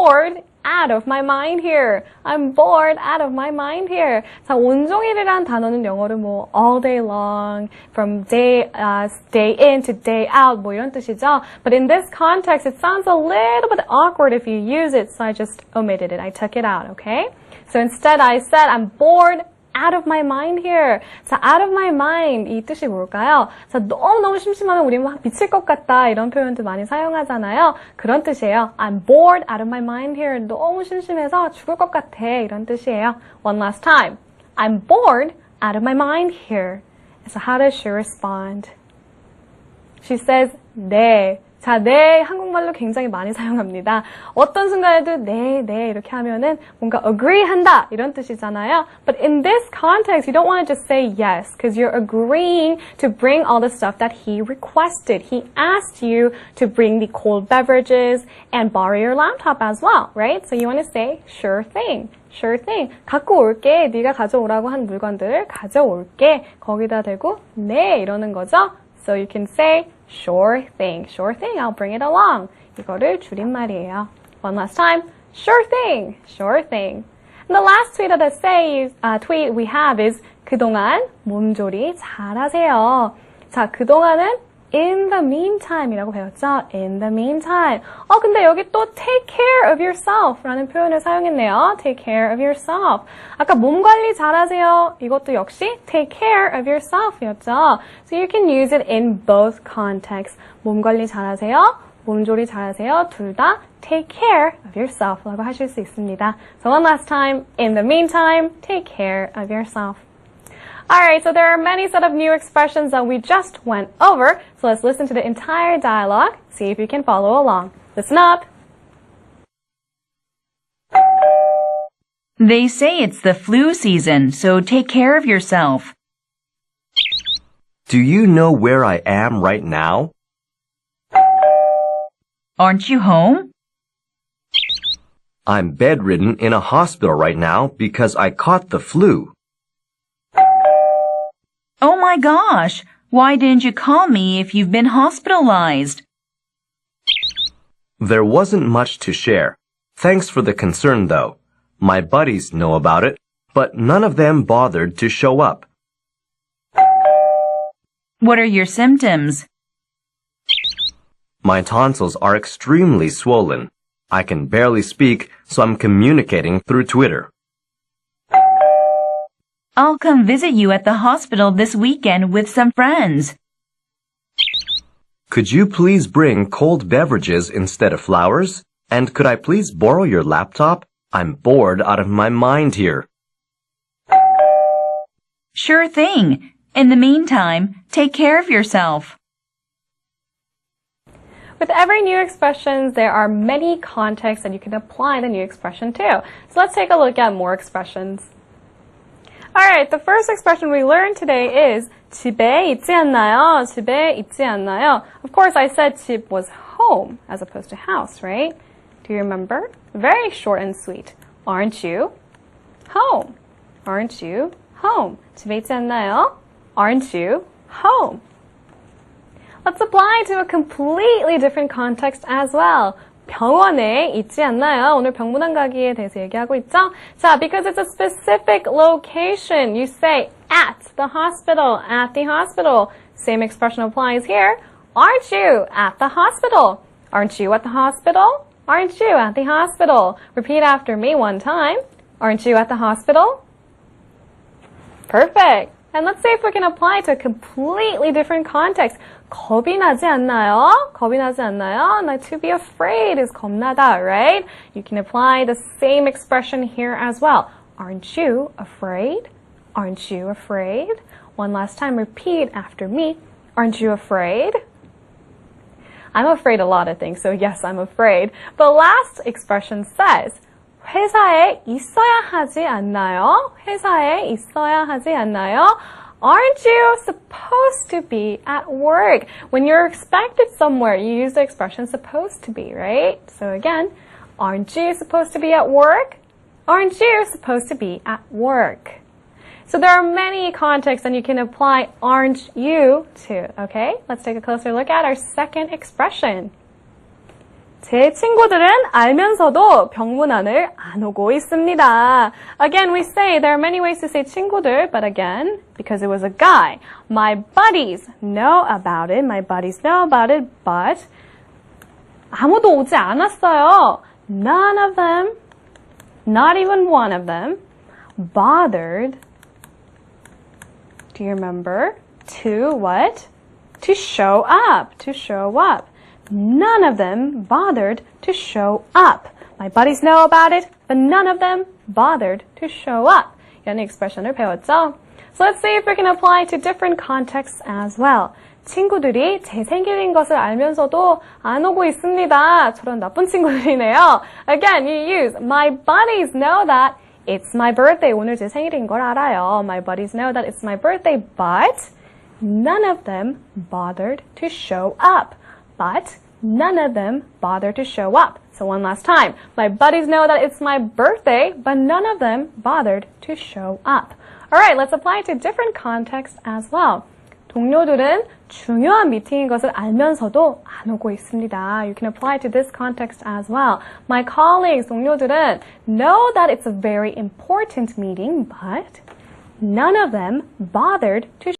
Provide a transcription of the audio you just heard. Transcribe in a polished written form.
bored out of my mind here. I'm bored out of my mind here. 자, 온종일이란 단어는 영어로 뭐 all day long, from day in to day out 뭐 이런 뜻이죠. But in this context, it sounds a little bit awkward if you use it, so I just omitted it. I took it out, okay? So instead I said I'm bored out of my mind here. 자, out of my mind 이 뜻이 뭘까요? 자, 너무너무 심심하면 우리 막 미칠 것 같다 이런 표현도 많이 사용하잖아요. 그런 뜻이에요. I'm bored out of my mind here. 너무 심심해서 죽을 것 같아 이런 뜻이에요. One last time. I'm bored out of my mind here. So how does she respond? She says, 네. 자, 네, 한국말로 굉장히 많이 사용합니다. 어떤 순간에도 네, 네 이렇게 하면은 뭔가 agree 한다 이런 뜻이잖아요. But in this context, you don't want to just say yes because you're agreeing to bring all the stuff that he requested. He asked you to bring the cold beverages and borrow your laptop as well, right? So you want to say sure thing. Sure thing. 갖고 올게. 네가 가져오라고 한 물건들 가져올게. 거기다 대고 네 이러는 거죠. So you can say sure thing. Sure thing. I'll bring it along. 이거를 줄임말이에요. One last time. Sure thing. Sure thing. And the last tweet of the tweet we have is 그동안 몸조리 잘하세요. 자, 그동안은 in the meantime이라고 배웠죠? In the meantime. 근데 여기 또 take care of yourself 라는 표현을 사용했네요. Take care of yourself. 아까 몸 관리 잘하세요. 이것도 역시 take care of yourself 이었죠. So you can use it in both contexts. 몸 관리 잘하세요. 몸조리 잘하세요. 둘 다 take care of yourself 라고 하실 수 있습니다. So one last time. In the meantime, take care of yourself. Alright, so there are many set of new expressions that we just went over. So let's listen to the entire dialogue, see if you can follow along. Listen up! They say it's the flu season, so take care of yourself. Do you know where I am right now? Aren't you home? I'm bedridden in a hospital right now because I caught the flu. Oh my gosh! Why didn't you call me if you've been hospitalized? There wasn't much to share. Thanks for the concern, though. My buddies know about it, but none of them bothered to show up. What are your symptoms? My tonsils are extremely swollen. I can barely speak, so I'm communicating through Twitter. I'll come visit you at the hospital this weekend with some friends. Could you please bring cold beverages instead of flowers? And could I please borrow your laptop? I'm bored out of my mind here. Sure thing. In the meantime, take care of yourself. With every new expression, there are many contexts that you can apply the new expression to. So let's take a look at more expressions. Alright, the first expression we learned today is 집에 있지 않나요? 집에 있지 않나요? Of course, I said 집 was home as opposed to house, right? Do you remember? Very short and sweet. Aren't you home? Aren't you home? 집에 있지 않나요? Aren't you home? Let's apply to a completely different context as well. 병원에 있지 않나요? 오늘 병문안 가기에 대해서 얘기하고 있죠? 자, because it's a specific location, you say at the hospital, at the hospital. Same expression applies here. Aren't you at the hospital? Aren't you at the hospital? Aren't you at the hospital? Repeat after me one time. Aren't you at the hospital? Perfect. And let's see if we can apply to a completely different context. 겁이 나지 않나요? 겁이 나지 않나요? Now, to be afraid is 겁나다, right? You can apply the same expression here as well. Aren't you afraid? Aren't you afraid? One last time, repeat after me. Aren't you afraid? I'm afraid a lot of things, so yes, I'm afraid. The last expression says, 회사에 있어야 하지 않나요? 회사에 있어야 하지 않나요? Aren't you supposed to be at work? When you're expected somewhere, you use the expression supposed to be, right? So again, aren't you supposed to be at work? Aren't you supposed to be at work? So there are many contexts and you can apply aren't you to, okay? Let's take a closer look at our second expression. 제 친구들은 알면서도 병문안을 안 오고 있습니다. Again, we say there are many ways to say 친구들, but again, because it was a guy, my buddies know about it, my buddies know about it, but 아무도 오지 않았어요. None of them, not even one of them, bothered, do you remember, to what? To show up, to show up. None of them bothered to show up. My buddies know about it, but none of them bothered to show up. 이런 expression을 배웠죠? So let's see if we can apply to different contexts as well. 친구들이 제 생일인 것을 알면서도 안 오고 있습니다. 저런 나쁜 친구들이네요. Again, you use my buddies know that it's my birthday. 오늘 제 생일인 걸 알아요. My buddies know that it's my birthday, but none of them bothered to show up. But none of them bothered to show up. So one last time. My buddies know that it's my birthday, but none of them bothered to show up. Alright, let's apply it to different contexts as well. 동료들은 중요한 미팅인 것을 알면서도 안 오고 있습니다. You can apply to this context as well. My colleagues, 동료들은 know that it's a very important meeting, but none of them bothered to